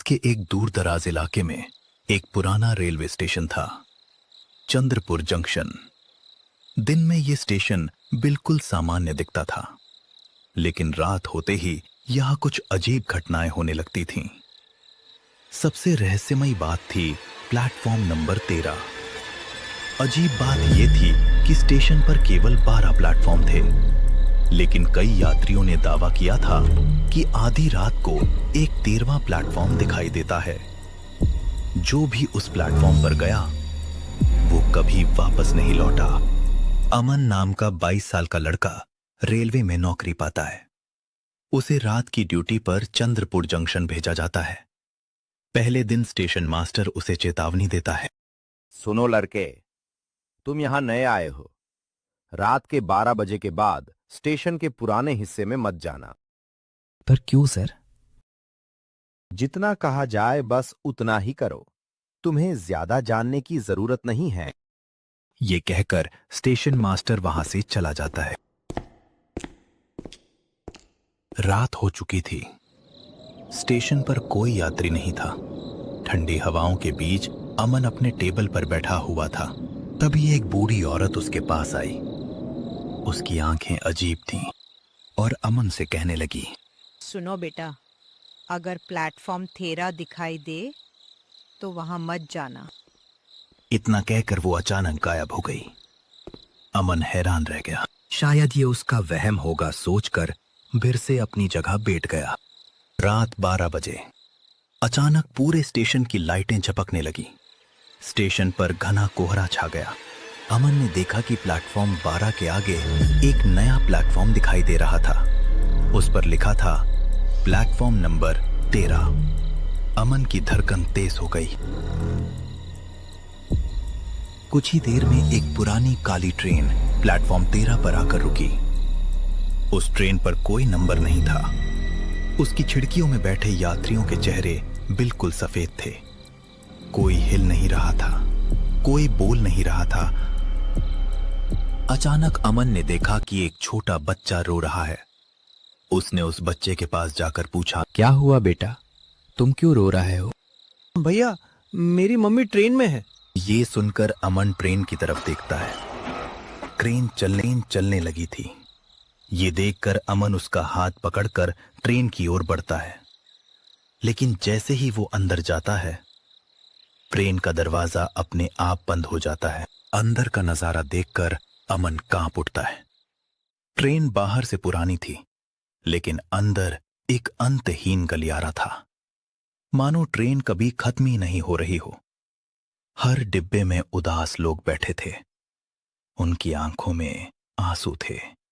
के एक दूर दराज इलाके में एक पुराना रेलवे स्टेशन था, चंद्रपुर जंक्शन। दिन में ये स्टेशन बिल्कुल सामान्य दिखता था, लेकिन रात होते ही यहां कुछ अजीब घटनाएं होने लगती थीं। सबसे रहस्यमयी बात थी प्लेटफॉर्म नंबर 13। अजीब बात यह थी कि स्टेशन पर केवल 12 प्लेटफॉर्म थे, लेकिन कई यात्रियों ने दावा किया था कि आधी रात को एक 13वां प्लेटफॉर्म दिखाई देता है। जो भी उस प्लेटफॉर्म पर गया वो कभी वापस नहीं लौटा। अमन नाम का 22 साल का लड़का रेलवे में नौकरी पाता है। उसे रात की ड्यूटी पर चंद्रपुर जंक्शन भेजा जाता है। पहले दिन स्टेशन मास्टर उसे चेतावनी देता है। सुनो लड़के, तुम यहां नए आए हो। रात के 12 बजे के बाद स्टेशन के पुराने हिस्से में मत जाना। पर क्यों सर? जितना कहा जाए बस उतना ही करो। तुम्हें ज्यादा जानने की जरूरत नहीं है। ये कहकर स्टेशन मास्टर वहां से चला जाता है। रात हो चुकी थी। स्टेशन पर कोई यात्री नहीं था। ठंडी हवाओं के बीच अमन अपने टेबल पर बैठा हुआ था। तभी एक बूढ़ी औरत उसके पास आई। उसकी आंखें अजीब थीं और अमन से कहने लगी, सुनो बेटा, अगर प्लेटफॉर्म 13 दिखाई दे तो वहां मत जाना। इतना कहकर वो अचानक गायब हो गई। अमन हैरान रह गया। शायद ये उसका वहम होगा सोचकर फिर से अपनी जगह बैठ गया। रात 12 बजे अचानक पूरे स्टेशन की लाइटें झपकने लगी। स्टेशन पर घना कोहरा छा गया। अमन ने देखा कि प्लेटफॉर्म 12 के आगे एक नया प्लेटफॉर्म दिखाई दे रहा था। उस पर लिखा था प्लेटफॉर्म नंबर 13। अमन की धड़कन तेज हो गई। कुछ ही देर में एक पुरानी काली ट्रेन प्लेटफॉर्म 13 पर आकर रुकी। उस ट्रेन पर कोई नंबर नहीं था। उसकी खिड़कियों में बैठे यात्रियों के चेहरे बिल्कुल सफेद थे। कोई हिल नहीं रहा था, कोई बोल नहीं रहा था। अचानक अमन ने देखा कि एक छोटा बच्चा रो रहा है। उसने उस बच्चे के पास जाकर पूछा, क्या हुआ बेटा, तुम क्यों रो रहे हो? भैया, मेरी मम्मी ट्रेन में है। ये सुनकर अमन ट्रेन की तरफ देखता है। ट्रेन चलने लगी थी। ये देखकर अमन उसका हाथ पकड़कर ट्रेन की ओर बढ़ता है। लेकिन जैसे ही वो अंदर जाता है, ट्रेन का दरवाजा अपने आप बंद हो जाता है। अंदर का नजारा देखकर अमन कांप उठता है। ट्रेन बाहर से पुरानी थी, लेकिन अंदर एक अंतहीन गलियारा था। मानो ट्रेन कभी खत्म ही नहीं हो रही हो। हर डिब्बे में उदास लोग बैठे थे। उनकी आंखों में आंसू थे।